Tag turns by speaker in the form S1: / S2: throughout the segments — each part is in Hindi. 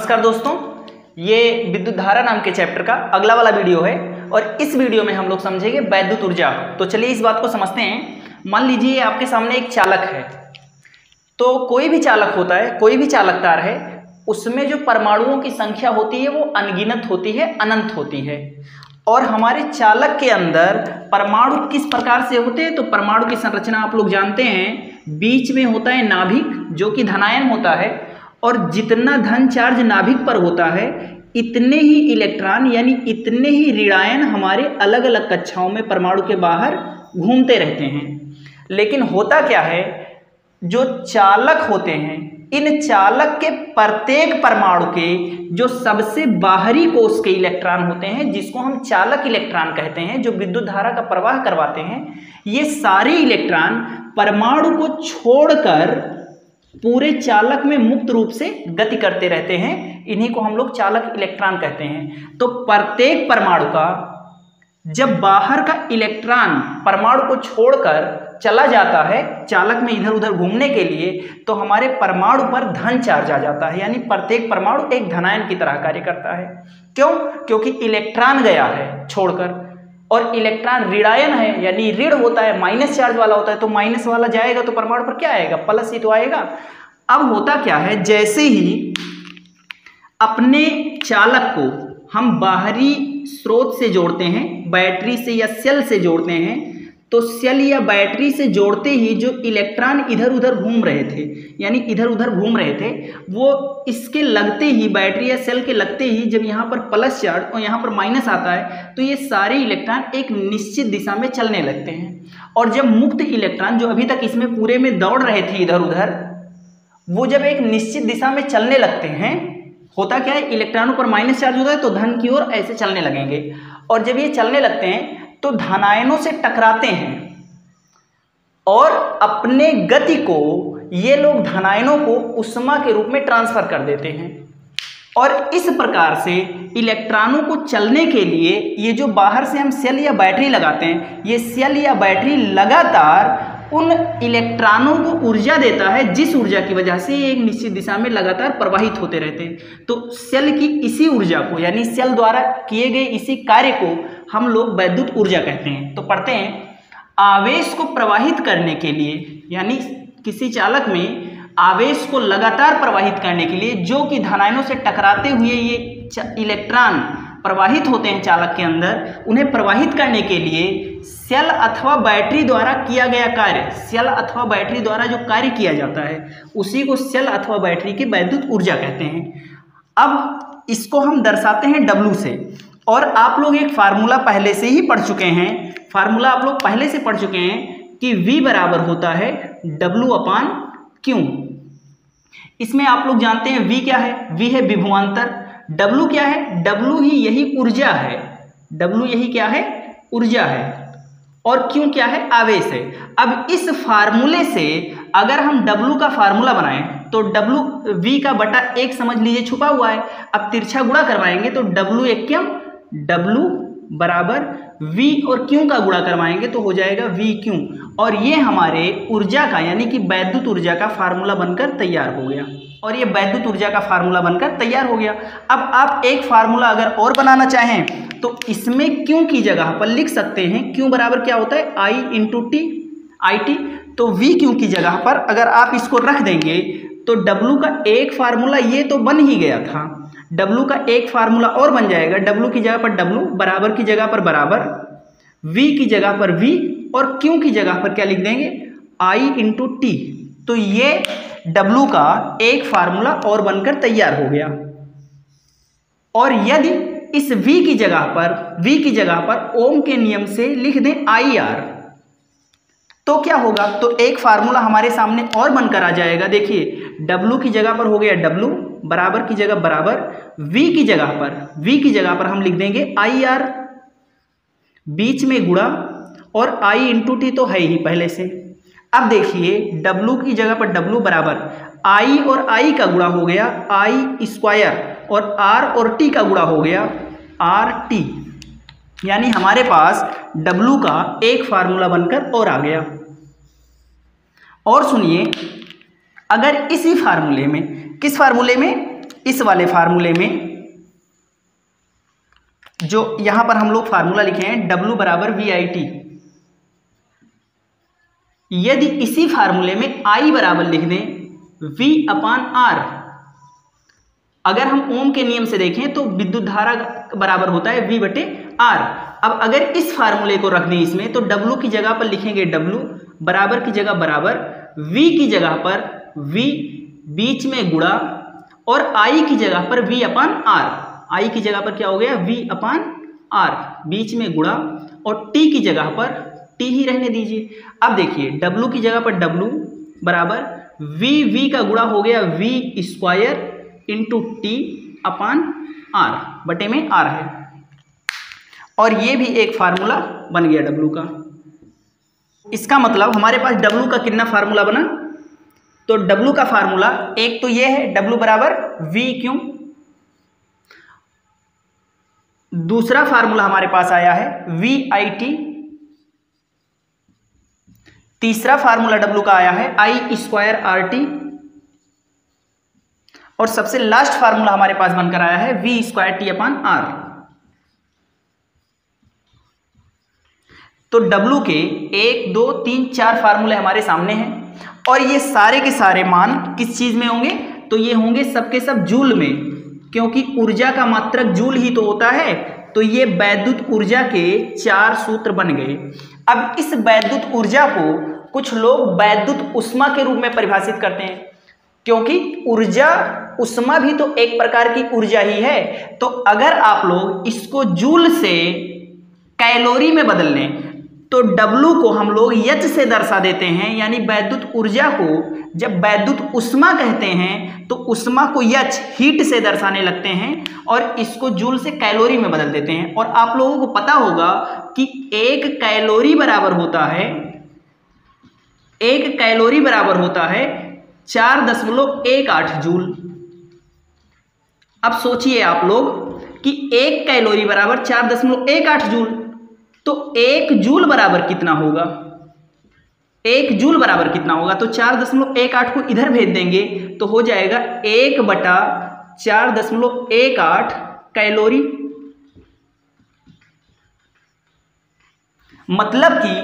S1: नमस्कार दोस्तों, ये विद्युत धारा नाम के चैप्टर का अगला वाला वीडियो है और इस वीडियो में हम लोग समझेंगे वैद्युत ऊर्जा। तो चलिए इस बात को समझते हैं। मान लीजिए आपके सामने एक चालक है, तो कोई भी चालक होता है, कोई भी चालक तार है, उसमें जो परमाणुओं की संख्या होती है वो अनगिनत होती है, अनंत होती है। और हमारे चालक के अंदर परमाणु किस प्रकार से होते हैं, तो परमाणु की संरचना आप लोग जानते हैं। बीच में होता है नाभिक जो कि धनायन होता है, और जितना धन चार्ज नाभिक पर होता है इतने ही इलेक्ट्रॉन यानी इतने ही ऋणायन हमारे अलग अलग कक्षाओं में परमाणु के बाहर घूमते रहते हैं। लेकिन होता क्या है, जो चालक होते हैं, इन चालक के प्रत्येक परमाणु के जो सबसे बाहरी कोष के इलेक्ट्रॉन होते हैं, जिसको हम चालक इलेक्ट्रॉन कहते हैं, जो विद्युत धारा का प्रवाह करवाते हैं, ये सारे इलेक्ट्रॉन परमाणु को छोड़कर पूरे चालक में मुक्त रूप से गति करते रहते हैं। इन्हीं को हम लोग चालक इलेक्ट्रॉन कहते हैं। तो प्रत्येक परमाणु का जब बाहर का इलेक्ट्रॉन परमाणु को छोड़कर चला जाता है चालक में इधर उधर घूमने के लिए, तो हमारे परमाणु पर धन चार्ज आ जाता है, यानी प्रत्येक परमाणु एक धनायन की तरह कार्य करता है। क्यों? क्योंकि इलेक्ट्रॉन गया है छोड़कर, और इलेक्ट्रॉन ऋणायन है, यानी ऋण होता है, माइनस चार्ज वाला होता है, तो माइनस वाला जाएगा तो परमाणु पर क्या आएगा, प्लस ही तो आएगा। अब होता क्या है, जैसे ही अपने चालक को हम बाहरी स्रोत से जोड़ते हैं, बैटरी से या सेल से जोड़ते हैं, तो सेल या बैटरी से जोड़ते ही जो इलेक्ट्रॉन इधर उधर घूम रहे थे, यानी इधर उधर घूम रहे थे, वो इसके लगते ही, बैटरी या सेल के लगते ही जब यहाँ पर प्लस चार्ज और यहाँ पर माइनस आता है, तो ये सारे इलेक्ट्रॉन एक निश्चित दिशा में चलने लगते हैं। और जब मुक्त इलेक्ट्रॉन जो अभी तक इसमें पूरे में दौड़ रहे थे इधर उधर, वो जब एक निश्चित दिशा में चलने लगते हैं, होता क्या है, इलेक्ट्रॉनों पर माइनस चार्ज होता है तो धन की ओर ऐसे चलने लगेंगे। और जब ये चलने लगते हैं तो धनायनों से टकराते हैं, और अपने गति को ये लोग धनायनों को उष्मा के रूप में ट्रांसफर कर देते हैं। और इस प्रकार से इलेक्ट्रॉनों को चलने के लिए ये जो बाहर से हम सेल या बैटरी लगाते हैं, ये सेल या बैटरी लगातार उन इलेक्ट्रॉनों को ऊर्जा देता है, जिस ऊर्जा की वजह से ये एक निश्चित दिशा में लगातार प्रवाहित होते रहते हैं। तो सेल की इसी ऊर्जा को, यानी सेल द्वारा किए गए इसी कार्य को हम लोग वैद्युत ऊर्जा कहते हैं। तो पढ़ते हैं, आवेश को प्रवाहित करने के लिए, यानी किसी चालक में आवेश को लगातार प्रवाहित करने के लिए, जो कि धनायनों से टकराते हुए ये इलेक्ट्रॉन प्रवाहित होते हैं चालक के अंदर, उन्हें प्रवाहित करने के लिए सेल अथवा बैटरी द्वारा किया गया कार्य, सेल अथवा बैटरी द्वारा जो कार्य किया जाता है, उसी को सेल अथवा बैटरी की वैद्युत ऊर्जा कहते हैं। अब इसको हम दर्शाते हैं W से, और आप लोग एक फार्मूला पहले से ही पढ़ चुके हैं, फार्मूला आप लोग पहले से पढ़ चुके हैं कि V बराबर होता है W/Q। इसमें आप लोग जानते हैं V क्या है, V है विभवांतर, W क्या है, W ही यही ऊर्जा है, W यही क्या है, ऊर्जा है, और Q क्या है, आवेश है। अब इस फार्मूले से अगर हम W का फार्मूला बनाएं तो W V का बटा 1 समझ लीजिए छुपा हुआ है। अब तिरछा गुणा करवाएंगे तो W एकम W बराबर V और Q का गुणा करवाएंगे तो हो जाएगा VQ, और ये हमारे ऊर्जा का, यानी कि वैद्युत ऊर्जा का फार्मूला बनकर तैयार हो गया। और ये वैद्युत ऊर्जा का फार्मूला बनकर तैयार हो गया। अब आप एक फार्मूला अगर और बनाना चाहें तो इसमें Q की जगह पर लिख सकते हैं, Q बराबर क्या होता है, I/T, IT। तो VQ की जगह पर अगर आप इसको रख देंगे तो W का एक फार्मूला ये तो बन ही गया था, W का एक फार्मूला और बन जाएगा। W की जगह पर W, बराबर की जगह पर बराबर, V की जगह पर V, और Q की जगह पर क्या लिख देंगे, I/T। तो ये W का एक फार्मूला और बनकर तैयार हो गया। और यदि इस V की जगह पर ओम के नियम से लिख दें IR, तो क्या होगा, तो एक फार्मूला हमारे सामने और बनकर आ जाएगा। देखिए, W की जगह पर हो गया W, बराबर की जगह बराबर, V की जगह पर हम लिख देंगे IR, बीच में गुणा, और I/T तो है ही पहले से। अब देखिए, W की जगह पर W बराबर I और I का गुणा हो गया I², और R और T का गुणा हो गया RT, यानी हमारे पास W का एक फार्मूला बनकर और आ गया। और सुनिए, अगर इसी फार्मूले में, किस फार्मूले में, इस वाले फार्मूले में जो यहां पर हम लोग फार्मूला लिखे हैं W बराबर VIT, यदि इसी फार्मूले में I बराबर लिख दें V अपान R, अगर हम ओम के नियम से देखें तो विद्युत धारा बराबर होता है V बटे R। अब अगर इस फार्मूले को रख दें इसमें तो W की जगह पर लिखेंगे W, बराबर की जगह बराबर, V की जगह पर V, बीच में गुणा, और I की जगह पर V अपान R, I की जगह पर क्या हो गया V अपान R, बीच में गुणा, और T की जगह पर T ही रहने दीजिए। अब देखिए W की जगह पर W बराबर V का गुणा हो गया V स्क्वायर इंटू T अपान R, बटे में R है, और ये भी एक फार्मूला बन गया W का। इसका मतलब हमारे पास W का कितना फार्मूला बना, तो W का फार्मूला एक तो ये है W बराबर V क्यों, दूसरा फार्मूला हमारे पास आया है VIT, तीसरा फार्मूला W का आया है I स्क्वायर RT, और सबसे लास्ट फार्मूला हमारे पास बनकर आया है V स्क्वायर T अपान R। तो W के 1 2 3 4 फार्मूले हमारे सामने हैं, और ये सारे के सारे मान किस चीज में होंगे, तो ये होंगे सबके सब जूल में, क्योंकि ऊर्जा का मात्रक जूल ही तो होता है। तो ये वैद्युत ऊर्जा के 4 सूत्र बन गए। अब इस वैद्युत ऊर्जा को कुछ लोग वैद्युत ऊष्मा के रूप में परिभाषित करते हैं, क्योंकि ऊर्जा ऊष्मा भी तो एक प्रकार की ऊर्जा ही है। तो अगर आप लोग इसको जूल से कैलोरी में बदल लें तो W को हम लोग H से दर्शा देते हैं, यानी वैद्युत ऊर्जा को जब वैद्युत ऊष्मा कहते हैं तो ऊष्मा को H हीट से दर्शाने लगते हैं, और इसको जूल से कैलोरी में बदल देते हैं। और आप लोगों को पता होगा कि 1 कैलोरी बराबर होता है 4.18 जूल। अब सोचिए आप लोग कि 1 कैलोरी बराबर 4.18 जूल, तो 1 जूल बराबर कितना होगा, 1 जूल बराबर कितना होगा, तो 4.18 को इधर भेज देंगे तो हो जाएगा 1/4.18 कैलोरी। मतलब कि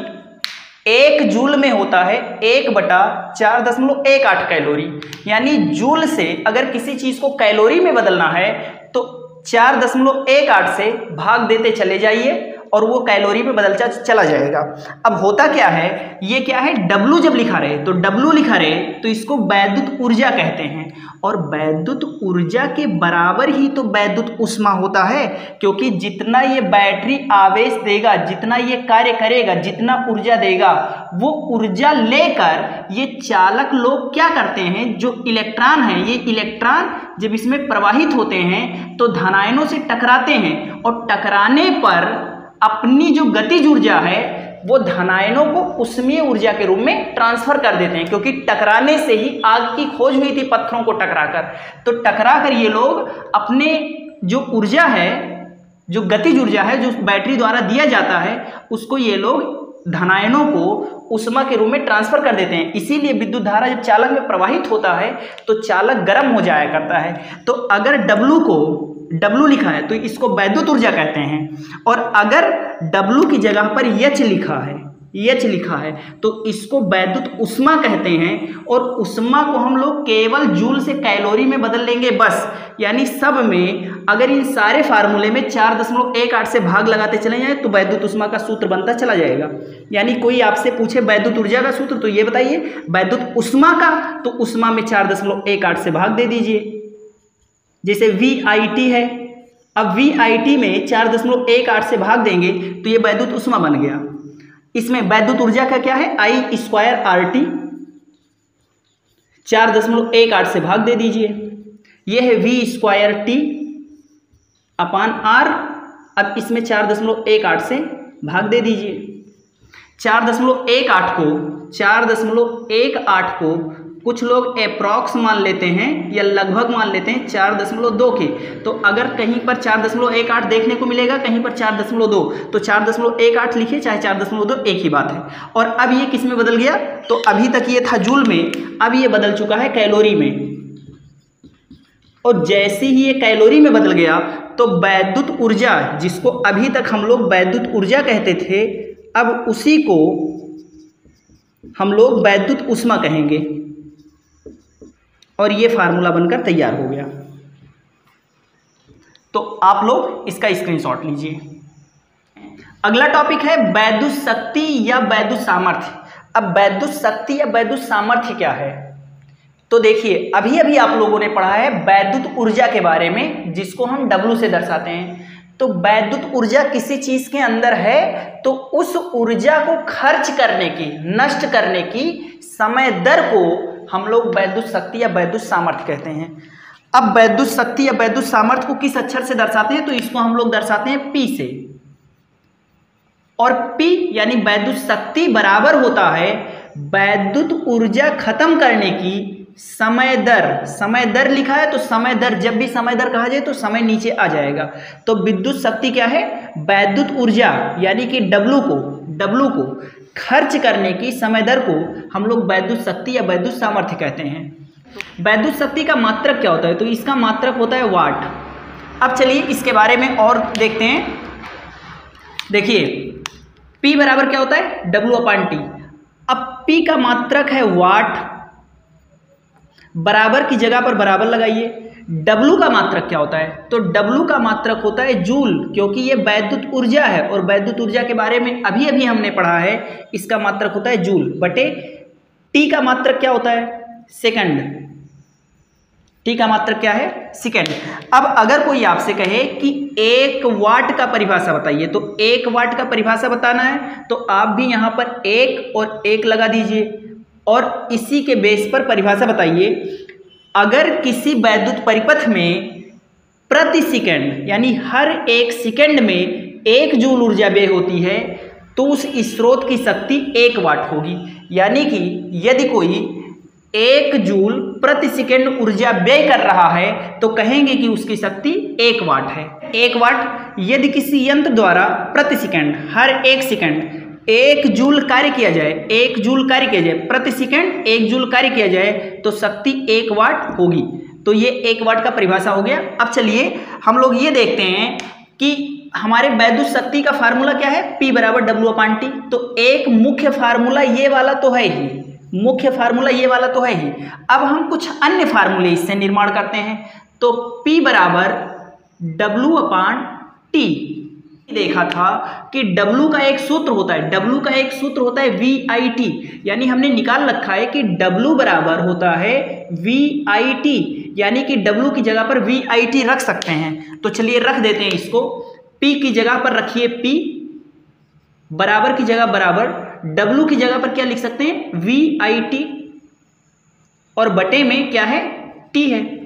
S1: 1 जूल में होता है 1/4.18 कैलोरी, यानी जूल से अगर किसी चीज को कैलोरी में बदलना है तो 4.18 से भाग देते चले जाइए और वो कैलोरी में बदलता चला जाएगा। अब होता क्या है, ये क्या है, W जब लिखा रहे तो W लिखा रहे तो इसको वैद्युत ऊर्जा कहते हैं, और वैद्युत ऊर्जा के बराबर ही तो वैद्युत ऊष्मा होता है, क्योंकि जितना ये बैटरी आवेश देगा, जितना ये कार्य करेगा, जितना ऊर्जा देगा, वो ऊर्जा लेकर ये चालक लोग क्या करते हैं, जो इलेक्ट्रॉन है, ये इलेक्ट्रॉन जब इसमें प्रवाहित होते हैं तो धनायनों से टकराते हैं, और टकराने पर अपनी जो गतिज ऊर्जा है वो धनायनों को उष्मीय ऊर्जा के रूप में ट्रांसफर कर देते हैं, क्योंकि टकराने से ही आग की खोज हुई थी पत्थरों को टकराकर। तो टकराकर ये लोग अपने जो ऊर्जा है, जो गतिज ऊर्जा है, जो बैटरी द्वारा दिया जाता है, उसको ये लोग धनायनों को उष्मा के रूप में ट्रांसफर कर देते हैं। इसीलिए विद्युत धारा जब चालक में प्रवाहित होता है तो चालक गर्म हो जाया करता है। तो अगर W को W लिखा है तो इसको वैद्युत ऊर्जा कहते हैं, और अगर W की जगह पर H लिखा है तो इसको वैद्युत ऊष्मा कहते हैं, और ऊष्मा को हम लोग केवल जूल से कैलोरी में बदल लेंगे बस। यानी सब में अगर इन सारे फार्मूले में 4.18 से भाग लगाते चले जाएं तो वैद्युत ऊष्मा का सूत्र बनता चला जाएगा। यानी कोई आपसे पूछे वैद्युत ऊर्जा का सूत्र तो ये बताइए, वैद्युत ऊष्मा का तो ऊष्मा में 4.18 से भाग दे दीजिए। जैसे VIT है, अब VIT में 4.18 से भाग देंगे तो ये वैद्युत ऊष्मा बन गया। इसमें वैद्युत ऊर्जा का क्या है, I स्क्वायर RT, 4.18 से भाग दे दीजिए, ये है V स्क्वायर T अपान R। अब इसमें 4.18 से भाग दे दीजिए। 4.18 को कुछ लोग अप्रॉक्स मान लेते हैं या लगभग मान लेते हैं 4.2 के, तो अगर कहीं पर 4.18 देखने को मिलेगा, कहीं पर 4.2, तो 4.18 लिखिए चाहे 4.2 एक ही बात है। और अब ये किस में बदल गया, तो अभी तक ये था जूल में, अब ये बदल चुका है कैलोरी में। और जैसे ही ये कैलोरी में बदल गया तो वैद्युत ऊर्जा, जिसको अभी तक हम लोग वैद्युत ऊर्जा कहते थे, अब उसी को हम लोग वैद्युत ऊष्मा कहेंगे। और ये फार्मूला बनकर तैयार हो गया। तो आप लोग इसका स्क्रीनशॉट लीजिए। अगला टॉपिक है वैद्युत शक्ति या वैद्युत सामर्थ्य। अब वैद्युत शक्ति या वैद्युत सामर्थ्य क्या है? तो देखिए, अभी अभी आप लोगों ने पढ़ा है वैद्युत ऊर्जा के बारे में, जिसको हम W से दर्शाते हैं। तो वैद्युत ऊर्जा किसी चीज के अंदर है तो उस ऊर्जा को खर्च करने की, नष्ट करने की समय दर को हम लोग वैद्युत शक्ति या वैद्युत सामर्थ्य कहते हैं। अब वैद्युत शक्ति या वैद्युत सामर्थ्य को किस अक्षर से दर्शाते हैं? तो इसको हम लोग दर्शाते हैं P से। और P यानी वैद्युत शक्ति बराबर होता है वैद्युत ऊर्जा खत्म करने की समय दर। समय दर लिखा है तो समय दर, जब भी समय दर कहा जाए तो समय नीचे आ जाएगा। तो विद्युत शक्ति क्या है? वैद्युत ऊर्जा यानी कि W को खर्च करने की समय दर को हम लोग वैद्युत शक्ति या वैद्युत सामर्थ्य कहते हैं। वैद्युत शक्ति का मात्रक क्या होता है? तो इसका मात्रक होता है वाट। अब चलिए इसके बारे में और देखते हैं। देखिए, P बराबर क्या होता है? W/T। अब P का मात्रक है वाट, बराबर की जगह पर बराबर लगाइए। W का मात्रक क्या होता है? तो W का मात्रक होता है जूल, क्योंकि ये वैद्युत ऊर्जा है और वैद्युत ऊर्जा के बारे में अभी अभी हमने पढ़ा है। इसका मात्रक होता है जूल बटे T का मात्रक क्या होता है? सेकंड। T का मात्रक क्या है? सेकंड। अब अगर कोई आपसे कहे कि 1 वाट का परिभाषा बताइए, तो 1 वाट का परिभाषा बताना है तो आप भी यहाँ पर 1 और 1 लगा दीजिए और इसी के बेस पर परिभाषा बताइए। अगर किसी वैद्युत परिपथ में प्रति सेकंड यानी हर 1 सेकंड में 1 जूल ऊर्जा व्यय होती है तो उस स्रोत की शक्ति 1 वाट होगी। यानी कि यदि कोई 1 जूल प्रति सेकंड ऊर्जा व्यय कर रहा है तो कहेंगे कि उसकी शक्ति 1 वाट है। 1 वाट यदि किसी यंत्र द्वारा प्रति सेकंड हर 1 सेकंड 1 जूल कार्य किया जाए, 1 जूल कार्य किया जाए, प्रति सेकंड 1 जूल कार्य किया जाए तो शक्ति 1 वाट होगी। तो ये 1 वाट का परिभाषा हो गया। अब चलिए हम लोग ये देखते हैं कि हमारे वैद्युत शक्ति का फार्मूला क्या है? P बराबर W/T। तो एक मुख्य फार्मूला ये वाला तो है ही, मुख्य फार्मूला ये वाला तो है ही। अब हम कुछ अन्य फार्मूले इससे निर्माण करते हैं। तो P बराबर W/T देखा था कि W का एक सूत्र होता है, W का एक सूत्र होता है VIT, यानी हमने निकाल रखा है कि W बराबर होता है VIT, यानी कि W की जगह पर VIT रख सकते हैं। तो चलिए रख देते हैं इसको। P की जगह पर रखिए P, बराबर की जगह बराबर, W की जगह पर क्या लिख सकते हैं? VIT, और बटे में क्या है? T है।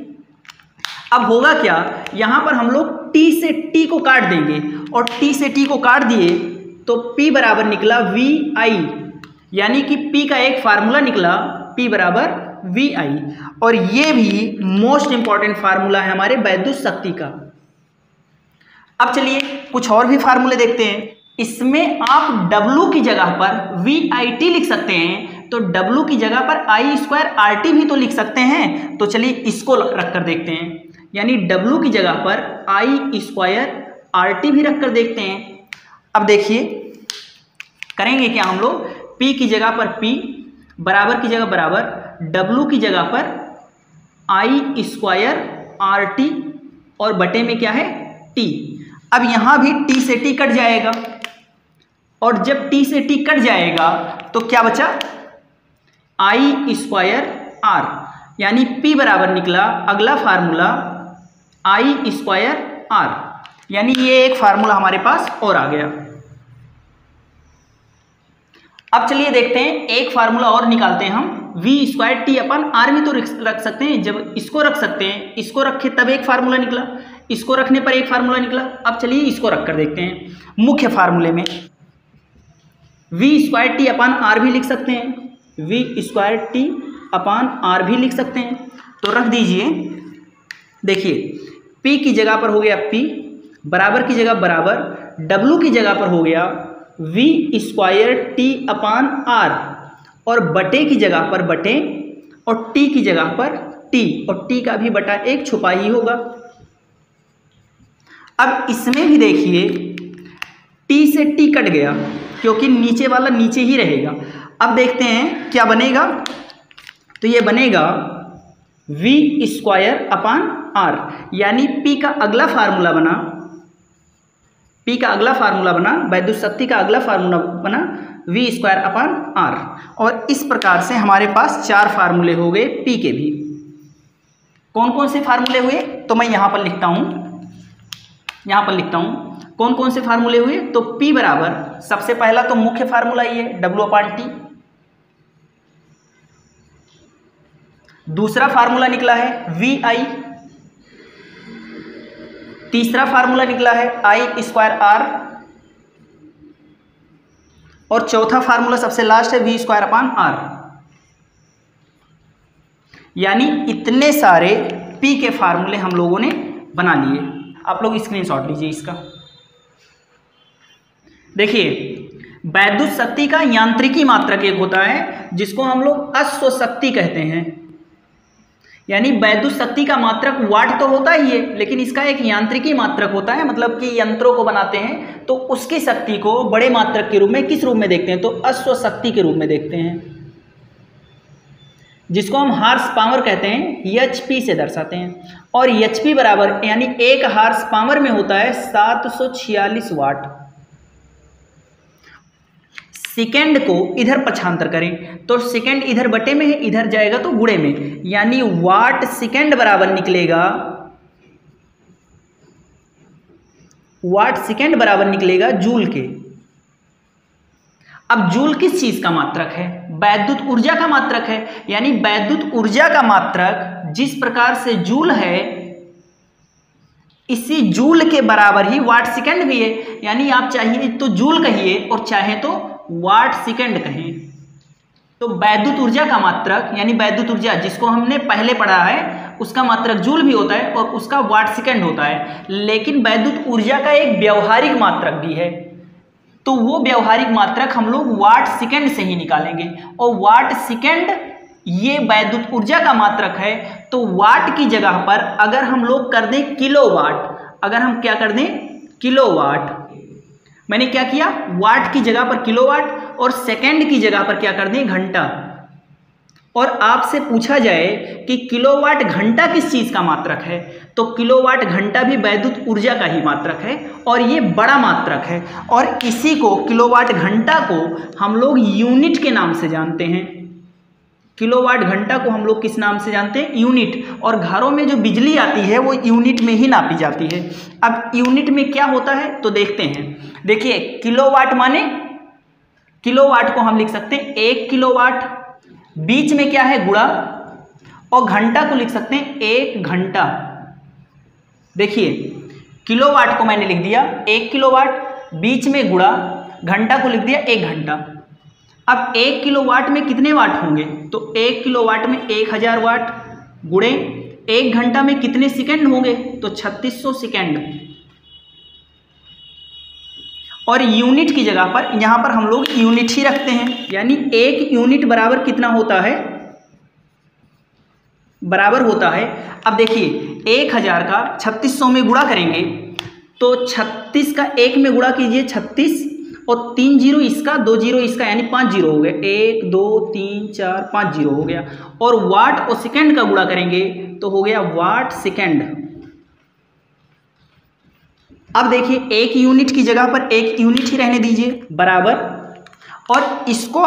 S1: अब होगा क्या, यहां पर हम लोग T से T को काट देंगे और T से T को काट दिए तो P बराबर निकला VI, यानी कि P का एक फार्मूला निकला P बराबर VI। और ये भी मोस्ट इंपॉर्टेंट फार्मूला है हमारे वैद्युत शक्ति का। अब चलिए कुछ और भी फार्मूले देखते हैं। इसमें आप W की जगह पर VIT लिख सकते हैं, तो W की जगह पर I² भी तो लिख सकते हैं। तो चलिए इसको रखकर देखते हैं, यानी W की जगह पर I² भी रखकर देखते हैं। अब देखिए करेंगे क्या हम लोग? P की जगह पर P, बराबर की जगह बराबर, W की जगह पर I² और बटे में क्या है? T। अब यहां भी T से T कट जाएगा और जब T से T कट जाएगा तो क्या बचा? I²R, यानी P बराबर निकला अगला फार्मूला I²R, यानी ये एक फार्मूला हमारे पास और आ गया। अब चलिए देखते हैं, एक फार्मूला और निकालते हैं हम। V²T/R भी तो रख सकते हैं। जब इसको रख सकते हैं, इसको रखे तब एक फार्मूला निकला, इसको रखने पर एक फार्मूला निकला। अब चलिए इसको रखकर देखते हैं। मुख्य फार्मूले में V²T/R भी लिख सकते हैं, V²T/R भी लिख सकते हैं। तो रख दीजिए। देखिए P की जगह पर हो गया P, बराबर की जगह बराबर, W की जगह पर हो गया V²T/R और बटे की जगह पर बटे और T की जगह पर टी, और टी का भी बटा 1 छुपा ही होगा। अब इसमें भी देखिए टी से टी कट गया क्योंकि नीचे वाला नीचे ही रहेगा। अब देखते हैं क्या बनेगा, तो ये बनेगा v² अपान r, यानी P का अगला फार्मूला बना, वैद्युत शक्ति का अगला फार्मूला बना v² अपान r। और इस प्रकार से हमारे पास 4 फार्मूले हो गए P के भी। कौन कौन से फार्मूले हुए, तो मैं यहाँ पर लिखता हूँ कौन कौन से फार्मूले हुए। तो P बराबर, सबसे पहला तो मुख्य फार्मूला ये W/T, दूसरा फार्मूला निकला है VI, तीसरा फार्मूला निकला है I²R, और चौथा फार्मूला सबसे लास्ट है v² अपान r। यानी इतने सारे P के फार्मूले हम लोगों ने बना लिए। आप लोग स्क्रीनशॉट लीजिए इसका। देखिए वैद्युत शक्ति का यांत्रिकी मात्रक एक होता है जिसको हम लोग अश्व शक्ति कहते हैं। यानी वैद्युत शक्ति का मात्रक वाट तो होता ही है, लेकिन इसका एक यांत्रिकी मात्रक होता है, मतलब कि यंत्रों को बनाते हैं तो उसकी शक्ति को बड़े मात्रक के रूप में किस रूप में देखते हैं, तो अश्व शक्ति के रूप में देखते हैं, जिसको हम हार्स पावर कहते हैं, HP से दर्शाते हैं। और HP बराबर, यानी 1 हार्स पावर में होता है 746 वाट। सेकेंड को इधर पक्षांतर करें तो सेकेंड इधर बटे में है, इधर जाएगा तो गुणे में, यानी वाट सेकेंड बराबर निकलेगा जूल के। अब जूल किस चीज का मात्रक है, वैद्युत ऊर्जा का मात्रक है। यानी वैद्युत ऊर्जा का मात्रक जिस प्रकार से जूल है, इसी जूल के बराबर ही वाट सेकेंड भी है। यानी आप चाहिए तो जूल कहिए और चाहे तो वाट सेकेंड कहें। तो वैद्युत ऊर्जा का मात्रक, यानी वैद्युत ऊर्जा जिसको हमने पहले पढ़ा है, उसका मात्रक जूल भी होता है और उसका वाट सेकेंड होता है। लेकिन वैद्युत ऊर्जा का एक व्यवहारिक मात्रक भी है, तो वो व्यवहारिक मात्रक हम लोग वाट सेकेंड से ही निकालेंगे। और वाट सेकेंड ये वैद्युत ऊर्जा का मात्रक है, तो वाट की जगह पर अगर हम लोग कर दें किलोवाट, अगर हम क्या कर दें किलोवाट, मैंने क्या किया, वाट की जगह पर किलोवाट और सेकंड की जगह पर क्या कर दें घंटा। और आपसे पूछा जाए कि किलोवाट घंटा किस चीज का मात्रक है, तो किलोवाट घंटा भी वैद्युत ऊर्जा का ही मात्रक है और ये बड़ा मात्रक है। और इसी को किलोवाट घंटा को हम लोग यूनिट के नाम से जानते हैं। किलोवाट घंटा को हम लोग किस नाम से जानते हैं, यूनिट। और घरों में जो बिजली आती है वो यूनिट में ही नापी जाती है। अब यूनिट में क्या होता है तो देखते हैं। देखिए किलोवाट माने, किलोवाट को हम लिख सकते हैं 1 किलोवाट, बीच में क्या है गुणा, और घंटा को लिख सकते हैं 1 घंटा। देखिए किलोवाट को मैंने लिख दिया 1 किलोवाट, बीच में गुणा, घंटा को लिख दिया 1 घंटा। अब 1 किलोवाट में कितने वाट होंगे, तो 1 किलोवाट में 1000 वाट, गुणे 1 घंटा में कितने सेकंड होंगे, तो 3600 सेकंड। और यूनिट की जगह पर यहां पर हम लोग यूनिट ही रखते हैं। यानी 1 यूनिट बराबर कितना होता है, बराबर होता है, अब देखिए 1000 का 3600 में गुणा करेंगे तो 36 का 1 में गुणा कीजिए 36, और 3 जीरो इसका, 2 जीरो इसका, यानी 5 जीरो हो गए, 1 2 3 4 5 जीरो हो गया। और वाट और सेकंड का गुणा करेंगे तो हो गया वाट सेकंड। अब देखिए 1 यूनिट की जगह पर 1 यूनिट ही रहने दीजिए, बराबर। और इसको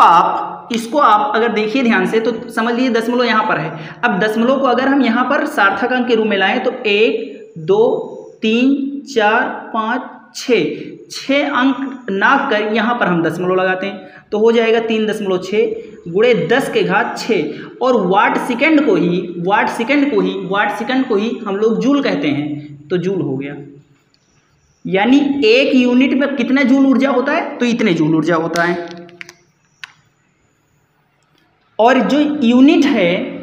S1: आप अगर देखिए ध्यान से तो समझ लीजिए दशमलव यहाँ पर है। अब दशमलव को अगर हम यहाँ पर सार्थक अंक के रूप में लाएं तो 1 2 3 4 5 6 अंक ना कर यहाँ पर हम दशमलव लगाते हैं तो हो जाएगा 3.6 गुणे 10 के घात 6। और वाट सेकंड को ही हम लोग जूल कहते हैं, तो जूल हो गया। यानी 1 यूनिट में कितने जूल ऊर्जा होता है, तो इतने जूल ऊर्जा होता है। और जो यूनिट है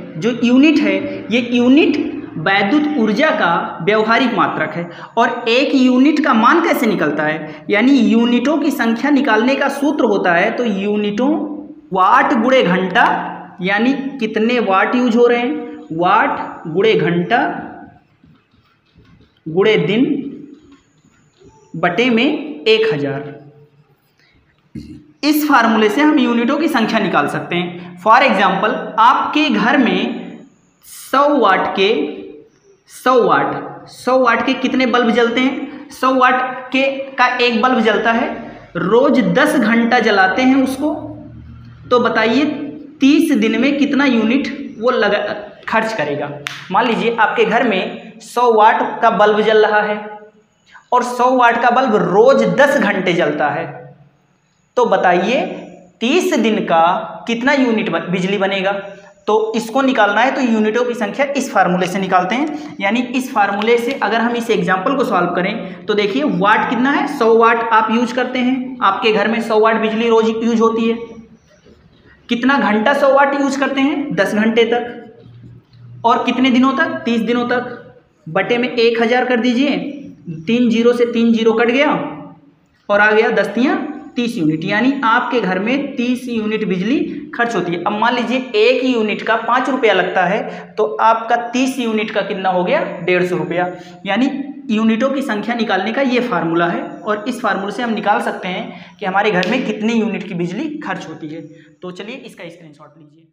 S1: ये यूनिट वैद्युत ऊर्जा का व्यवहारिक मात्रक है। और 1 यूनिट का मान कैसे निकलता है, यानी यूनिटों की संख्या निकालने का सूत्र होता है, तो यूनिटों वाट गुणे घंटा, यानी कितने वाट यूज हो रहे हैं, वाट गुणे घंटा गुणे दिन बटे में 1000। इस फार्मूले से हम यूनिटों की संख्या निकाल सकते हैं। फॉर एग्जाम्पल, आपके घर में 100 वाट के कितने बल्ब जलते हैं? 100 वाट के का एक बल्ब जलता है, रोज 10 घंटा जलाते हैं उसको, तो बताइए 30 दिन में कितना यूनिट वो खर्च करेगा। मान लीजिए आपके घर में 100 वाट का बल्ब जल रहा है और 100 वाट का बल्ब रोज 10 घंटे जलता है, तो बताइए 30 दिन का कितना यूनिट बिजली बनेगा। तो इसको निकालना है तो यूनिटों की संख्या इस फार्मूले से निकालते हैं। यानी इस फार्मूले से अगर हम इस एग्जाम्पल को सॉल्व करें तो देखिए वाट कितना है, 100 वाट आप यूज करते हैं, आपके घर में 100 वाट बिजली रोज यूज होती है। कितना घंटा 100 वाट यूज करते हैं? 10 घंटे तक। और कितने दिनों तक? 30 दिनों तक। बटे में 1000 कर दीजिए, 3 जीरो से 3 जीरो कट गया और आ गया 10 तियां 30 यूनिट। यानी आपके घर में 30 यूनिट बिजली खर्च होती है। अब मान लीजिए एक यूनिट का 5 रुपया लगता है, तो आपका 30 यूनिट का कितना हो गया? 150 रुपया। यानी यूनिटों की संख्या निकालने का ये फार्मूला है और इस फार्मूले से हम निकाल सकते हैं कि हमारे घर में कितनी यूनिट की बिजली खर्च होती है। तो चलिए इसका स्क्रीनशॉट लीजिए।